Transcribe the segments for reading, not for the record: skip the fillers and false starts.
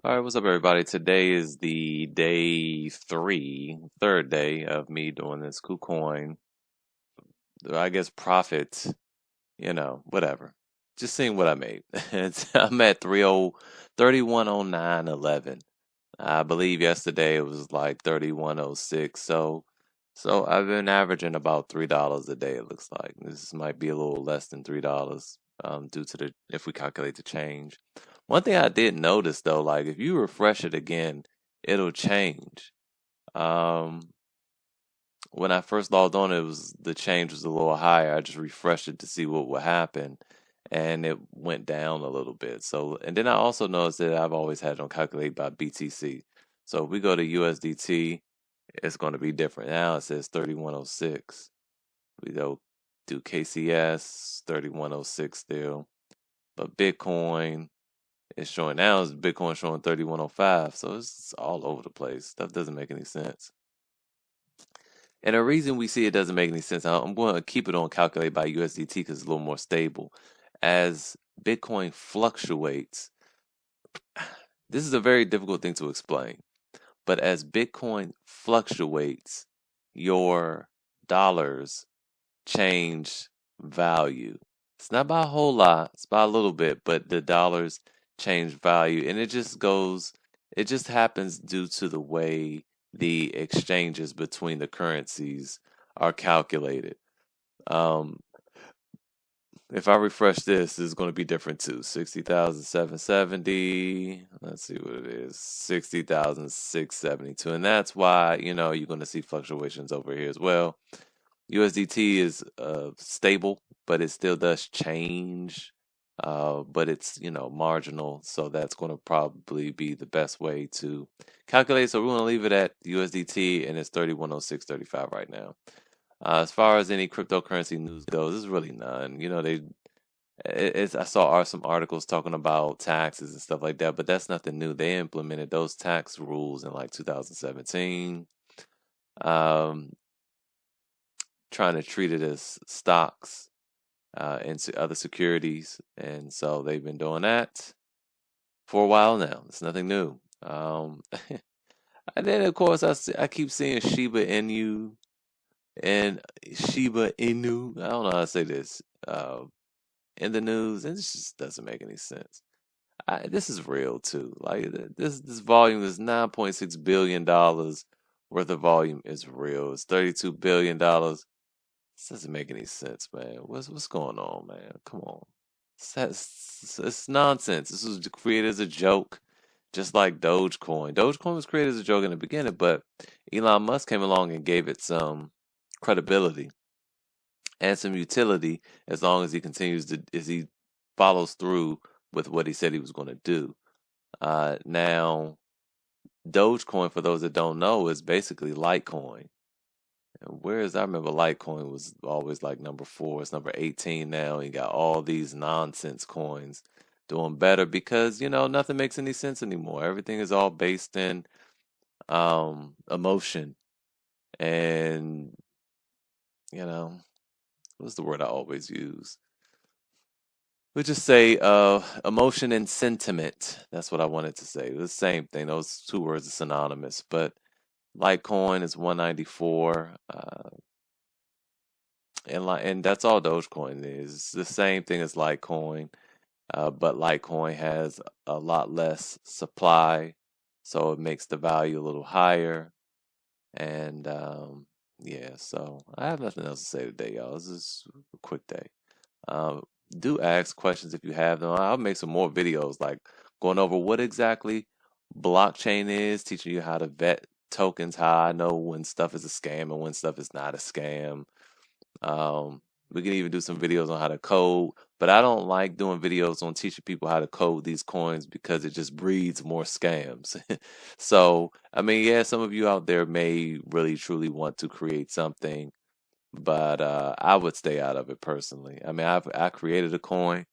All right, what's up, everybody? Today is the third day of me doing this KuCoin. I guess profit, whatever. Just seeing what I made. I'm at 3109.11. I believe yesterday it was like 3106. So I've been averaging about $3 a day, it looks like. This might be a little less than $3, due to if we calculate the change. One thing I did notice though, like if you refresh it again, it'll change. Um, when I first logged on, the change was a little higher. I just refreshed it to see what would happen, and it went down a little bit. So, and then I also noticed that I've always had it on calculate by BTC. So if we go to USDT, it's going to be different. Now it says 3106. We go do KCS, 3106 still. But Bitcoin is showing now, is Bitcoin showing 3105. So it's all over the place. Stuff doesn't make any sense. And the reason we see it doesn't make any sense, I'm going to keep it on calculate by USDT because it's a little more stable. As Bitcoin fluctuates, this is a very difficult thing to explain, but as Bitcoin fluctuates, your dollars change value. It's not by a whole lot, it's by a little bit, but the dollars change value. And it just happens due to the way the exchanges between the currencies are calculated. Um, if I refresh this, it's going to be different too. 60,770. Let's see what it is. 60,672. And that's why, you're going to see fluctuations over here as well. USDT is stable, but it still does change. But it's, marginal. So that's going to probably be the best way to calculate. So we're going to leave it at USDT, and it's 3106.35 right now. As far as any cryptocurrency news goes, there's really none. I saw some articles talking about taxes and stuff like that, but that's nothing new. They implemented those tax rules in like 2017, trying to treat it as stocks and other securities, and so they've been doing that for a while now. It's nothing new. And then of course I keep seeing Shiba Inu. I don't know how to say this. In the news, and this just doesn't make any sense. This is real too. Like this volume is $9.6 billion worth of volume is real. It's $32 billion. This doesn't make any sense, man. What's going on, man? Come on. It's nonsense. This was created as a joke, just like Dogecoin. Dogecoin was created as a joke in the beginning, but Elon Musk came along and gave it some credibility and some utility as long as he follows through with what he said he was going to do. Now, Dogecoin, for those that don't know, is basically Litecoin. Whereas I remember Litecoin was always like number 4. It's number 18 now. You got all these nonsense coins doing better because, nothing makes any sense anymore. Everything is all based in emotion. And, what's the word I always use? We'll just say emotion and sentiment. That's what I wanted to say. The same thing. Those two words are synonymous. But Litecoin is 194. And that's all Dogecoin is. It's the same thing as Litecoin, but Litecoin has a lot less supply, so it makes the value a little higher. And yeah, so I have nothing else to say today, y'all. This is a quick day. Do ask questions if you have them. I'll make some more videos, like going over what exactly blockchain is, teaching you how to vet tokens, how I know when stuff is a scam and when stuff is not a scam. We can even do some videos on how to code, but I don't like doing videos on teaching people how to code these coins because it just breeds more scams. So, I mean, yeah, some of you out there may really truly want to create something, but I would stay out of it personally. I mean, I created a coin.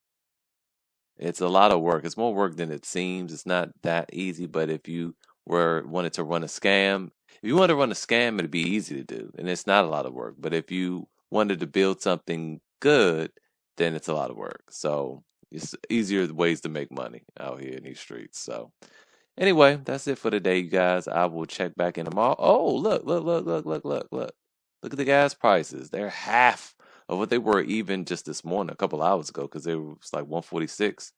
It's a lot of work. It's more work than it seems. It's not that easy, but if you wanted to run a scam, if you want to run a scam, it'd be easy to do, and it's not a lot of work. But if you wanted to build something good, then it's a lot of work. So it's easier ways to make money out here in these streets. So Anyway, that's it for today, you guys. I will check back in tomorrow. Oh, look, look, look, look, look, look, look. Look at the gas prices. They're half of what they were even just this morning, a couple hours ago, because it was like 146.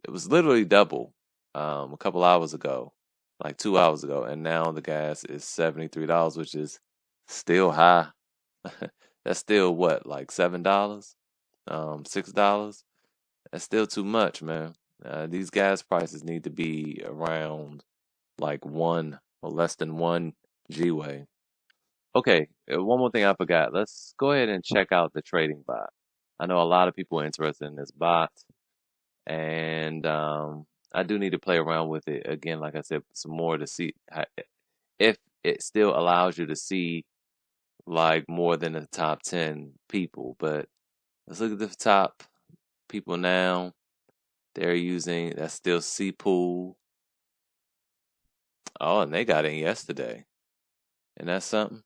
It was literally double a couple hours ago, like 2 hours ago, and now the gas is $73, which is still high. That's still what, like $7, $6? That's still too much, man. These gas prices need to be around like one or less than one G-Way. Okay, one more thing I forgot. Let's go ahead and check out the trading bot. I know a lot of people are interested in this bot, and I do need to play around with it again, like I said, some more to see if it still allows you to see like more than the top 10 people. But let's look at the top people now. They're using that's still C Pool. Oh, and they got in yesterday. And that's something.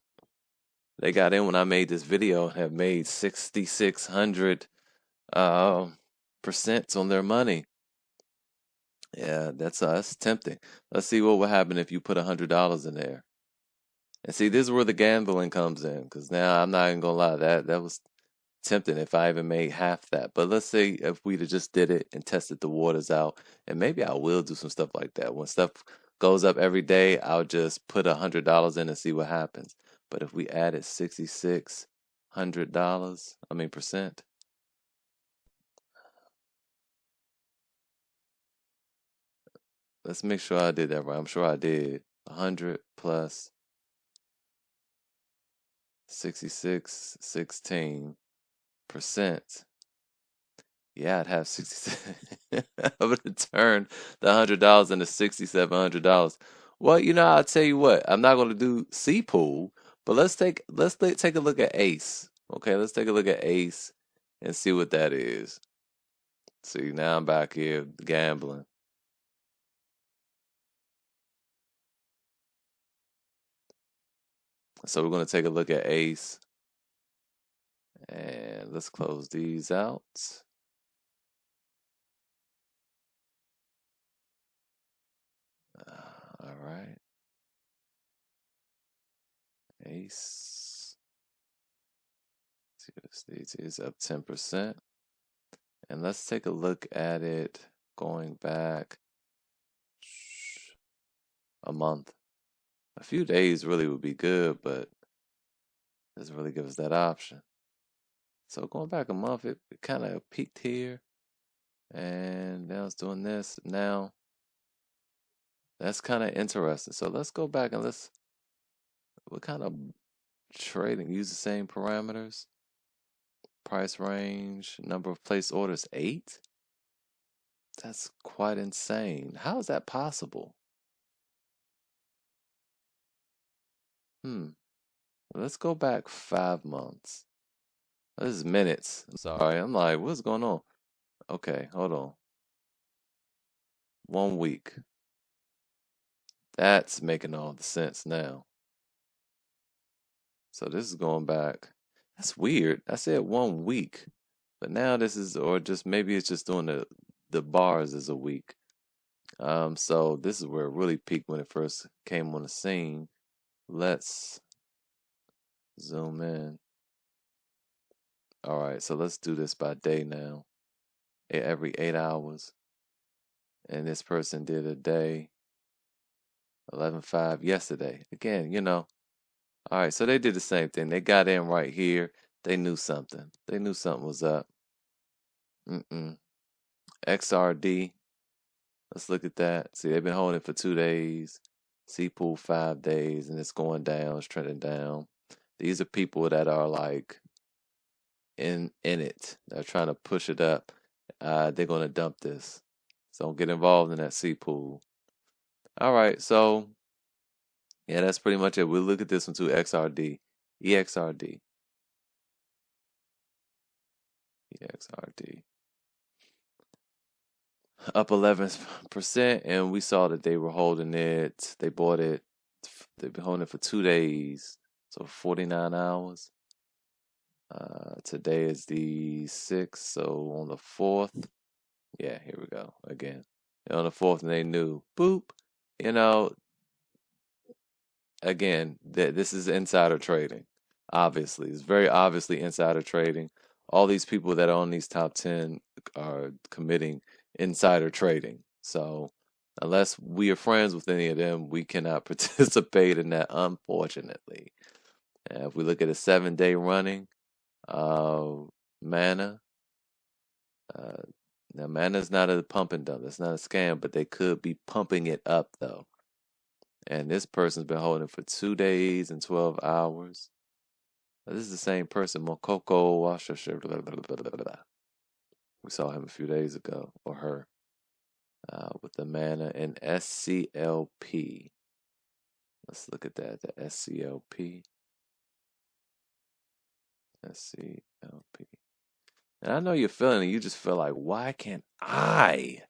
They got in when I made this video and have made 6,600 percent on their money. Yeah, that's tempting. Let's see what would happen if you put $100 in there. And see, this is where the gambling comes in, because now I'm not even gonna lie, that was tempting if I even made half that. But let's say if we'd have just did it and tested the waters out, and maybe I will do some stuff like that. When stuff goes up every day, I'll just put $100 in and see what happens. But if we added $6,600, I mean percent, let's make sure I did that right. I'm sure I did. 100 plus 66, 16%. Yeah, I'd have 67. I would have turned the $100 into $6,700. Well, I'll tell you what. I'm not going to do C pool, but take a look at Ace. Okay, let's take a look at Ace and see what that is. See, now I'm back here gambling. So we're going to take a look at Ace, and let's close these out. All right, Ace. USDT is up 10%. And let's take a look at it going back a month. A few days really would be good, but it doesn't really give us that option. So going back a month, it kind of peaked here, and now it's doing this. Now that's kind of interesting. So let's go back and what kind of trading? Use the same parameters. Price range, number of placed orders, 8? That's quite insane. How is that possible? Let's go back 5 months. This is minutes. I'm sorry. I'm like, what's going on? Okay, hold on. 1 week. That's making all the sense now. So this is going back. That's weird. I said 1 week, but now this is, or just maybe it's just doing the bars as a week. So this is where it really peaked when it first came on the scene. Let's zoom in. All right, so let's do this by day now. Every 8 hours. And this person did a day 11.5 yesterday. Again, all right, so they did the same thing. They got in right here. They knew something. They knew something was up. XRD. Let's look at that. See, they've been holding it for 2 days. C-Pool 5 days, and it's going down. It's trending down. These are people that are like in it. They're trying to push it up. They're going to dump this. So don't get involved in that C-Pool. All right, so yeah, that's pretty much it. We'll look at this one too. XRD. EXRD. EXRD. Up 11%, and we saw that they were holding it. They bought it. They've been holding it for 2 days, so 49 hours. Today is the 6th, so on the 4th. Yeah, here we go again. And on the 4th, and they knew. Boop. you know, again, this is insider trading. Obviously, it's very obviously insider trading. All these people that are on these top 10 are committing insider trading. So, unless we are friends with any of them, we cannot participate in that, unfortunately. And if we look at a 7-day running, uh, Mana, uh, now Mana's not a pump and dump. That's not a scam, but they could be pumping it up though. And this person's been holding for 2 days and 12 hours. This is the same person, Mokoko Washa. We saw him a few days ago, or her, with the Mana and SCLP. Let's look at that. The SCLP. SCLP. And I know you're feeling it. You just feel like, why can't I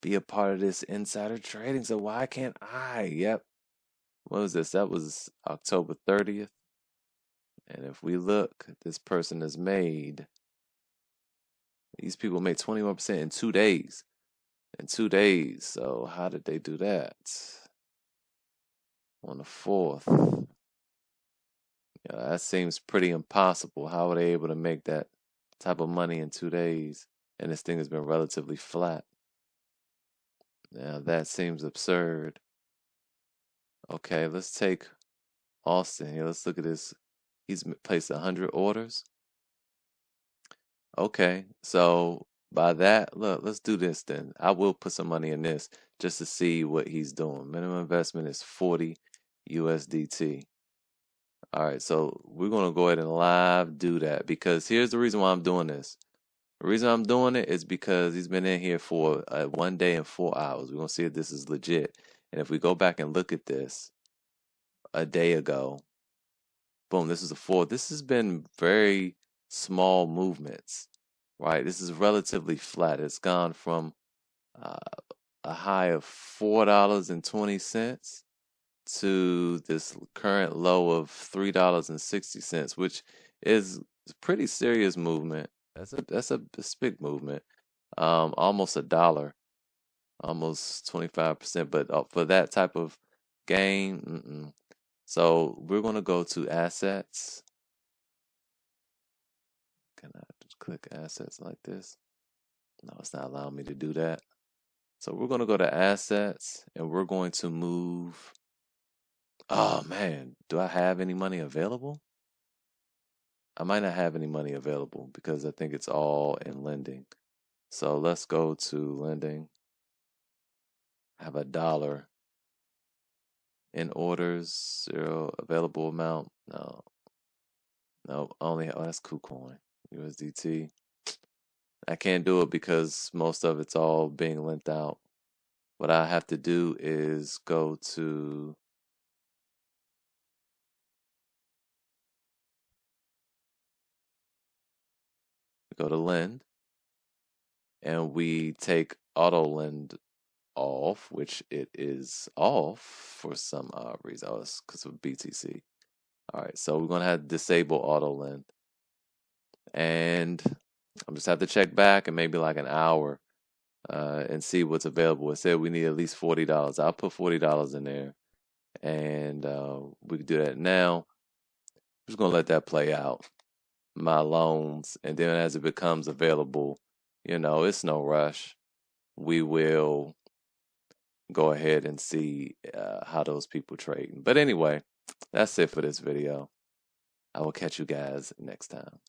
be a part of this insider trading? So why can't I? Yep. What was this? That was October 30th. And if we look, this person has made, these people made 21% in 2 days. In 2 days. So how did they do that? On the 4th. Yeah, that seems pretty impossible. How were they able to make that type of money in 2 days? And this thing has been relatively flat. Now that seems absurd. Okay, let's take Austin here. Let's look at this. He's placed 100 orders. Okay, so by that, look, let's do this then. I will put some money in this just to see what he's doing. Minimum investment is 40 USDT. All right, so we're going to go ahead and live do that because here's the reason why I'm doing this. The reason I'm doing it is because he's been in here for 1 day and 4 hours. We're going to see if this is legit. And if we go back and look at this a day ago, boom, this is a 4. This has been very small movements, right? This is relatively flat. It's gone from a high of $4.20 to this current low of $3.60, which is a pretty serious movement. That's a big movement. Almost a dollar, almost 25%. But for that type of gain, So we're gonna go to assets. Can I just click assets like this? No, it's not allowing me to do that. So we're gonna go to assets and we're going to move. Oh man, do I have any money available? I might not have any money available because I think it's all in lending. So let's go to lending. I have $1 in orders, 0 available amount. No, only, oh, that's KuCoin, USDT. I can't do it because most of it's all being lent out. What I have to do is go to lend, and we take auto lend off, which it is off for some reason. Oh, it's because of BTC. All right, so we're gonna have to disable auto lend, and I'm just have to check back in maybe like an hour and see what's available. It said we need at least $40. I'll put $40 in there, and we can do that now. I'm just gonna let that play out. My loans, and then as it becomes available, it's no rush. We will go ahead and see how those people trade. But anyway, that's it for this video. I will catch you guys next time.